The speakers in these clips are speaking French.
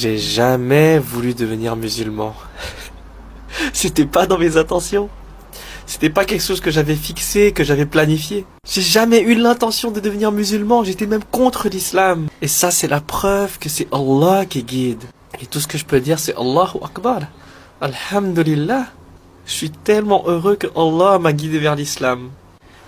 J'ai jamais voulu devenir musulman. C'était pas dans mes intentions. C'était pas quelque chose que j'avais fixé, que j'avais planifié. J'ai jamais eu l'intention de devenir musulman, j'étais même contre l'islam. Et ça, c'est la preuve que c'est Allah qui guide. Et tout ce que je peux dire, c'est Allahu Akbar. Alhamdulillah. Je suis tellement heureux que Allah m'a guidé vers l'islam.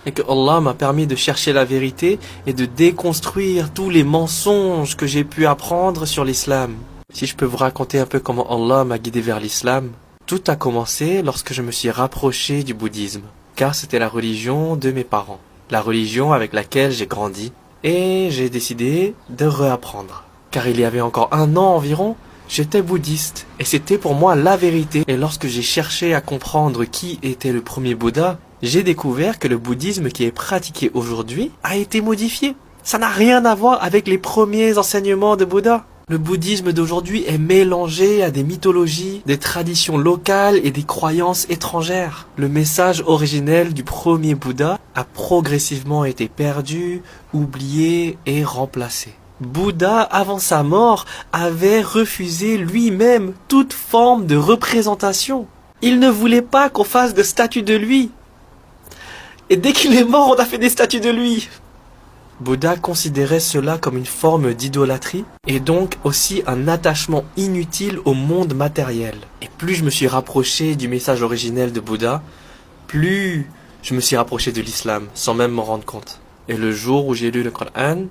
Et que Allah m'a permis de chercher la vérité et de déconstruire tous les mensonges que j'ai pu apprendre sur l'islam. Si je peux vous raconter un peu comment Allah m'a guidé vers l'islam. Tout a commencé lorsque je me suis rapproché du bouddhisme, car c'était la religion de mes parents, la religion avec laquelle j'ai grandi, et j'ai décidé de réapprendre. Car il y avait encore 1 an environ, j'étais bouddhiste, et c'était pour moi la vérité. Et lorsque j'ai cherché à comprendre qui était le premier Bouddha, j'ai découvert que le bouddhisme qui est pratiqué aujourd'hui a été modifié. Ça n'a rien à voir avec les premiers enseignements de Bouddha. Le bouddhisme d'aujourd'hui est mélangé à des mythologies, des traditions locales et des croyances étrangères. Le message originel du premier Bouddha a progressivement été perdu, oublié et remplacé. Bouddha, avant sa mort, avait refusé lui-même toute forme de représentation. Il ne voulait pas qu'on fasse de statues de lui. Et dès qu'il est mort, on a fait des statues de lui. Bouddha considérait cela comme une forme d'idolâtrie et donc aussi un attachement inutile au monde matériel. Et plus je me suis rapproché du message originel de Bouddha, plus je me suis rapproché de l'islam sans même m'en rendre compte. Et le jour où j'ai lu le Coran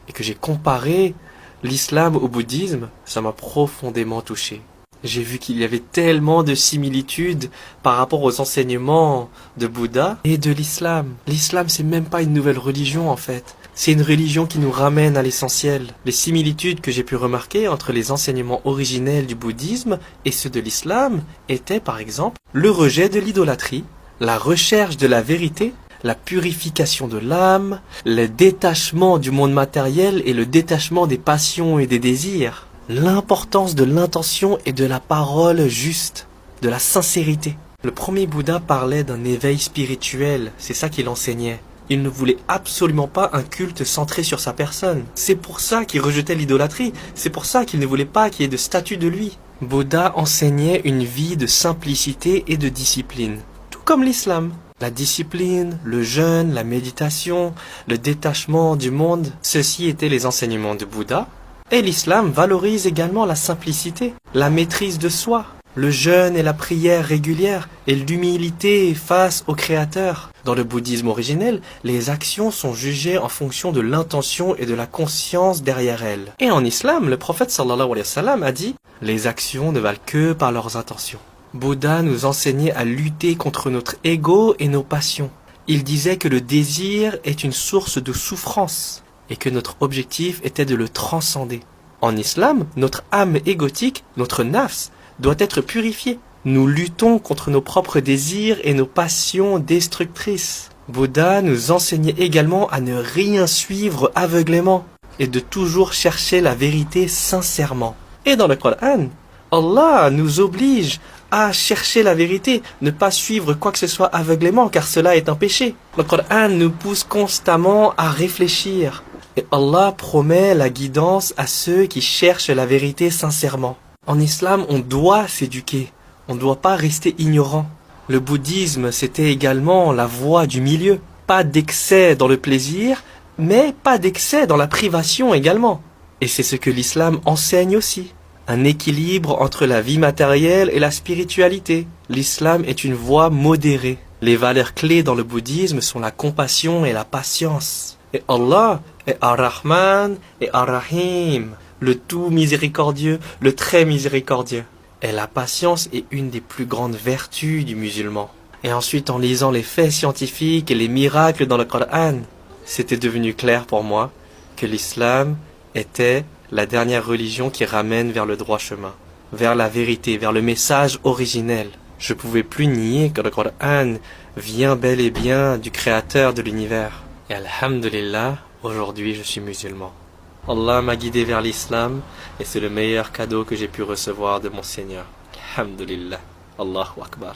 et que j'ai comparé l'islam au bouddhisme, ça m'a profondément touché. J'ai vu qu'il y avait tellement de similitudes par rapport aux enseignements de Bouddha et de l'islam. L'islam, c'est même pas une nouvelle religion en fait. C'est une religion qui nous ramène à l'essentiel. Les similitudes que j'ai pu remarquer entre les enseignements originels du bouddhisme et ceux de l'islam étaient par exemple le rejet de l'idolâtrie, la recherche de la vérité, la purification de l'âme, le détachement du monde matériel et le détachement des passions et des désirs, l'importance de l'intention et de la parole juste, de la sincérité. Le premier Bouddha parlait d'un éveil spirituel, c'est ça qu'il enseignait. Il ne voulait absolument pas un culte centré sur sa personne. C'est pour ça qu'il rejetait l'idolâtrie. C'est pour ça qu'il ne voulait pas qu'il y ait de statue de lui. Bouddha enseignait une vie de simplicité et de discipline. Tout comme l'islam. La discipline, le jeûne, la méditation, le détachement du monde, ceci étaient les enseignements de Bouddha. Et l'islam valorise également la simplicité, la maîtrise de soi, le jeûne et la prière régulière et l'humilité face au Créateur. Dans le bouddhisme originel, les actions sont jugées en fonction de l'intention et de la conscience derrière elles. Et en islam, le prophète sallallahu alayhi wa sallam a dit « Les actions ne valent que par leurs intentions ». Bouddha nous enseignait à lutter contre notre ego et nos passions. Il disait que le désir est une source de souffrance et que notre objectif était de le transcender. En islam, notre âme égotique, notre nafs, doit être purifiée. Nous luttons contre nos propres désirs et nos passions destructrices. Bouddha nous enseignait également à ne rien suivre aveuglément et de toujours chercher la vérité sincèrement. Et dans le Coran, Allah nous oblige à chercher la vérité, ne pas suivre quoi que ce soit aveuglément car cela est un péché. Le Coran nous pousse constamment à réfléchir et Allah promet la guidance à ceux qui cherchent la vérité sincèrement. En islam, on doit s'éduquer. On ne doit pas rester ignorant. Le bouddhisme, c'était également la voie du milieu. Pas d'excès dans le plaisir, mais pas d'excès dans la privation également. Et c'est ce que l'islam enseigne aussi. Un équilibre entre la vie matérielle et la spiritualité. L'islam est une voie modérée. Les valeurs clés dans le bouddhisme sont la compassion et la patience. Et Allah est Ar-Rahman et Ar-Rahim, le tout miséricordieux, le très miséricordieux. Et la patience est une des plus grandes vertus du musulman. Et ensuite, en lisant les faits scientifiques et les miracles dans le Coran, c'était devenu clair pour moi que l'islam était la dernière religion qui ramène vers le droit chemin, vers la vérité, vers le message originel. Je pouvais plus nier que le Coran vient bel et bien du créateur de l'univers. Et alhamdulillah, aujourd'hui je suis musulman. Allah m'a guidé vers l'islam et c'est le meilleur cadeau que j'ai pu recevoir de mon Seigneur. Alhamdulillah. Allahu Akbar.